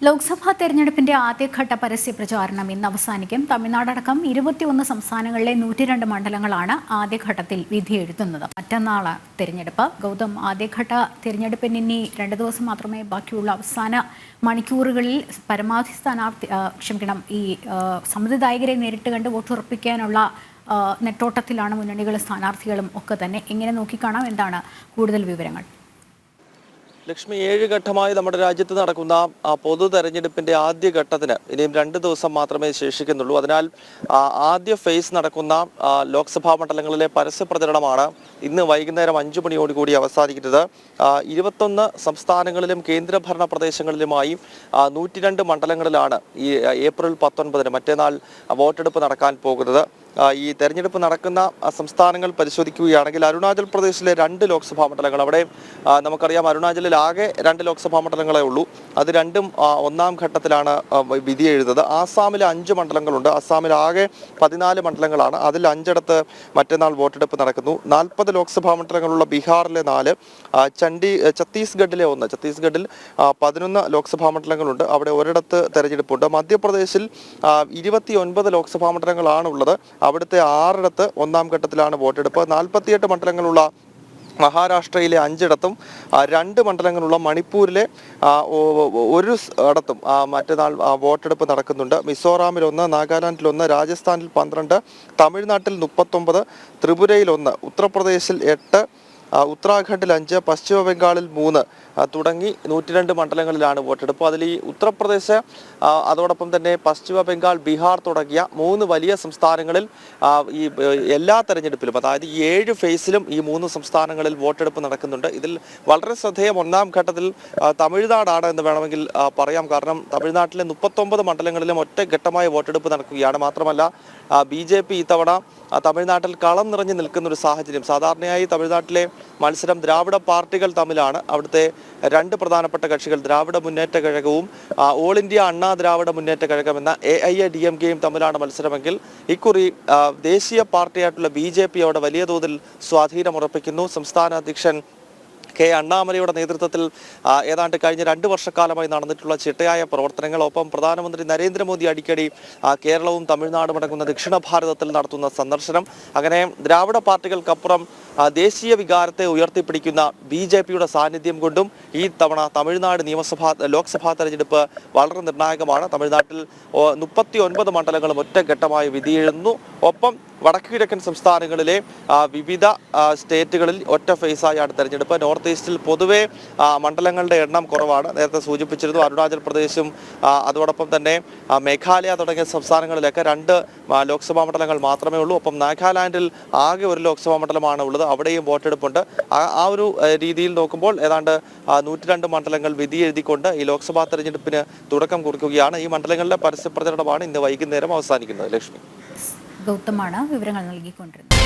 ലോക്സഭാ തെരഞ്ഞെടുപ്പിന്റെ ആദ്യഘട്ട പരസ്യ പ്രചാരണം ഇന്ന് അവസാനിക്കും. തമിഴ്നാടടക്കം 21 സംസ്ഥാനങ്ങളിലെ 102 മണ്ഡലങ്ങളാണ് ആദ്യഘട്ടത്തിൽ വിധിയെഴുതുന്നത്. മറ്റന്നാള് തെരഞ്ഞെടുപ്പ്. ഗൗതം, ആദ്യഘട്ട തെരഞ്ഞെടുപ്പിന് ഇനി 2 ദിവസം മാത്രമേ ബാക്കിയുള്ള അവസാന മണിക്കൂറുകളിൽ പരമാവധി ഈ സമ്മതിദായകരെ നേരിട്ട് കണ്ട് വോട്ടുറപ്പിക്കാനുള്ള നെട്ടോട്ടത്തിലാണ് മുന്നണികളും സ്ഥാനാർത്ഥികളും ഒക്കെ തന്നെ. എങ്ങനെ നോക്കിക്കാണാം? എന്താണ് കൂടുതൽ വിവരങ്ങൾ? ലക്ഷ്മി, 7 ഘട്ടമായി നമ്മുടെ രാജ്യത്ത് നടക്കുന്ന പൊതു തെരഞ്ഞെടുപ്പിന്റെ ആദ്യഘട്ടത്തിന് ഇനിയും 2 ദിവസം മാത്രമേ ശേഷിക്കുന്നുള്ളൂ. അതിനാൽ ആദ്യ ഫേസ് നടക്കുന്ന ലോക്സഭാ മണ്ഡലങ്ങളിലെ പരസ്യ പ്രചരണമാണ് ഇന്ന് വൈകുന്നേരം 5 മണിയോടുകൂടി അവസാനിക്കുന്നത്. 21 സംസ്ഥാനങ്ങളിലും കേന്ദ്രഭരണ പ്രദേശങ്ങളിലുമായി 102 മണ്ഡലങ്ങളിലാണ് ഈ ഏപ്രിൽ 19 മറ്റന്നാൾ വോട്ടെടുപ്പ് നടക്കാൻ പോകുന്നത്. ഈ തെരഞ്ഞെടുപ്പ് നടക്കുന്ന സംസ്ഥാനങ്ങൾ പരിശോധിക്കുകയാണെങ്കിൽ അരുണാചൽ പ്രദേശിലെ 2 ലോക്സഭാ മണ്ഡലങ്ങൾ, അവിടെ നമുക്കറിയാം അരുണാചലിൽ ആകെ 2 ലോക്സഭാ മണ്ഡലങ്ങളേ ഉള്ളൂ. അത് രണ്ടും ഒന്നാം ഘട്ടത്തിലാണ് വിധി എഴുതുന്നത്. ആസാമിലെ 5 മണ്ഡലങ്ങളുണ്ട്. ആസാമിൽ ആകെ 14 മണ്ഡലങ്ങളാണ്. അതിൽ 5 മറ്റന്നാൾ വോട്ടെടുപ്പ് നടക്കുന്നു. 40 ലോക്സഭാ മണ്ഡലങ്ങളുള്ള ബീഹാറിലെ 4, ഛത്തീസ്ഗഡിലെ 1, ഛത്തീസ്ഗഡിൽ 11 ലോക്സഭാ മണ്ഡലങ്ങളുണ്ട്. അവിടെ ഒരിടത്ത് തെരഞ്ഞെടുപ്പുണ്ട്. മധ്യപ്രദേശിൽ 29 ലോക്സഭാ മണ്ഡലങ്ങളാണ് ഉള്ളത്. അവിടുത്തെ 6 ഒന്നാം ഘട്ടത്തിലാണ് വോട്ടെടുപ്പ്. 48 മണ്ഡലങ്ങളുള്ള മഹാരാഷ്ട്രയിലെ 5 2 മണ്ഡലങ്ങളുള്ള മണിപ്പൂരിലെ 1 മറ്റന്നാൾ വോട്ടെടുപ്പ് നടക്കുന്നുണ്ട്. മിസോറാമിൽ 1, നാഗാലാൻഡിൽ 1, രാജസ്ഥാനിൽ 12, തമിഴ്നാട്ടിൽ 39, ത്രിപുരയിൽ 1, ഉത്തർപ്രദേശിൽ 8, ഉത്തരാഖണ്ഡിൽ 5, പശ്ചിമ ബംഗാളിൽ 3 തുടങ്ങി 102 മണ്ഡലങ്ങളിലാണ് വോട്ടെടുപ്പ്. അതിൽ ഈ ഉത്തർപ്രദേശ്, അതോടൊപ്പം തന്നെ പശ്ചിമ ബംഗാൾ, ബീഹാർ തുടങ്ങിയ 3 വലിയ സംസ്ഥാനങ്ങളിൽ ഈ എല്ലാ തെരഞ്ഞെടുപ്പിലും, അതായത് ഈ 7 ഫേസിലും ഈ 3 സംസ്ഥാനങ്ങളിൽ വോട്ടെടുപ്പ് നടക്കുന്നുണ്ട്. ഇതിൽ വളരെ ശ്രദ്ധേയം ഒന്നാം ഘട്ടത്തിൽ തമിഴ്നാടാണ് എന്ന് വേണമെങ്കിൽ പറയാം. കാരണം തമിഴ്നാട്ടിലെ 39 മണ്ഡലങ്ങളിലും ഒറ്റഘട്ടമായി വോട്ടെടുപ്പ് നടക്കുകയാണ്. മാത്രമല്ല BJP ഇത്തവണ തമിഴ്നാട്ടിൽ കളം നിറഞ്ഞു നിൽക്കുന്ന ഒരു സാഹചര്യം. സാധാരണയായി തമിഴ്നാട്ടിലെ മത്സരം ദ്രാവിഡ പാർട്ടികൾ തമ്മിലാണ്. അവിടുത്തെ 2 പ്രധാനപ്പെട്ട കക്ഷികൾ ദ്രാവിഡ മുന്നേറ്റ കഴകവും ഓൾ ഇന്ത്യ അണ്ണാ ദ്രാവിഡ മുന്നേറ്റ കഴകം എന്ന AIADMKയും തമ്മിലാണ് മത്സരമെങ്കിൽ ഇക്കുറി ദേശീയ പാർട്ടിയായിട്ടുള്ള BJP അവിടെ വലിയ തോതിൽ സ്വാധീനം ഉറപ്പിക്കുന്നു. സംസ്ഥാന അധ്യക്ഷൻ K. അണ്ണാമലയുടെ നേതൃത്വത്തിൽ ഏതാണ്ട് കഴിഞ്ഞ 2 വർഷക്കാലമായി നടന്നിട്ടുള്ള ചിട്ടയായ പ്രവർത്തനങ്ങൾ, ഒപ്പം പ്രധാനമന്ത്രി നരേന്ദ്രമോദി അടിക്കടി കേരളവും തമിഴ്നാടും അടങ്ങുന്ന ദക്ഷിണ ഭാരതത്തിൽ നടത്തുന്ന സന്ദർശനം, അങ്ങനെ ദ്രാവിഡ പാർട്ടികൾക്കപ്പുറം ദേശീയ വികാരത്തെ ഉയർത്തിപ്പിടിക്കുന്ന BJPയുടെ സാന്നിധ്യം കൊണ്ടും ഈ തവണ തമിഴ്നാട് ലോക്സഭാ തെരഞ്ഞെടുപ്പ് വളരെ നിർണായകമാണ്. തമിഴ്നാട്ടിൽ 39 മണ്ഡലങ്ങളും ഒറ്റഘട്ടമായി വിധിയെഴുതുന്നു. ഒപ്പം വടക്കുകിഴക്കൻ സംസ്ഥാനങ്ങളിലെ വിവിധ സ്റ്റേറ്റുകളിൽ ഒറ്റ ഫേസായാണ് തെരഞ്ഞെടുപ്പ്. നോർത്ത് ഈസ്റ്റിൽ പൊതുവെ മണ്ഡലങ്ങളുടെ എണ്ണം കുറവാണ്. നേരത്തെ സൂചിപ്പിച്ചിരുന്നു. അരുണാചൽ പ്രദേശും അതോടൊപ്പം തന്നെ മേഘാലയ തുടങ്ങിയ സംസ്ഥാനങ്ങളിലൊക്കെ 2 ലോക്സഭാ മണ്ഡലങ്ങൾ മാത്രമേ ഉള്ളൂ. ഒപ്പം നാഗാലാൻഡിൽ ആകെ 1 ലോക്സഭാ മണ്ഡലമാണ് ഉള്ളത്. അവിടെയും വോട്ടെടുപ്പുണ്ട്. ആ ഒരു രീതിയിൽ നോക്കുമ്പോൾ ഏതാണ്ട് 102 മണ്ഡലങ്ങൾ വിധി എഴുതിക്കൊണ്ട് ഈ ലോക്സഭാ തെരഞ്ഞെടുപ്പിന് തുടക്കം കുറിക്കുകയാണ്. ഈ മണ്ഡലങ്ങളിലെ പരസ്യ പ്രചരണമാണ് ഇന്ന് വൈകുന്നേരം അവസാനിക്കുന്നത്. ലക്ഷ്മി, ഗൗതമാണ് വിവരങ്ങൾ നൽകിക്കൊണ്ടിരുന്നത്.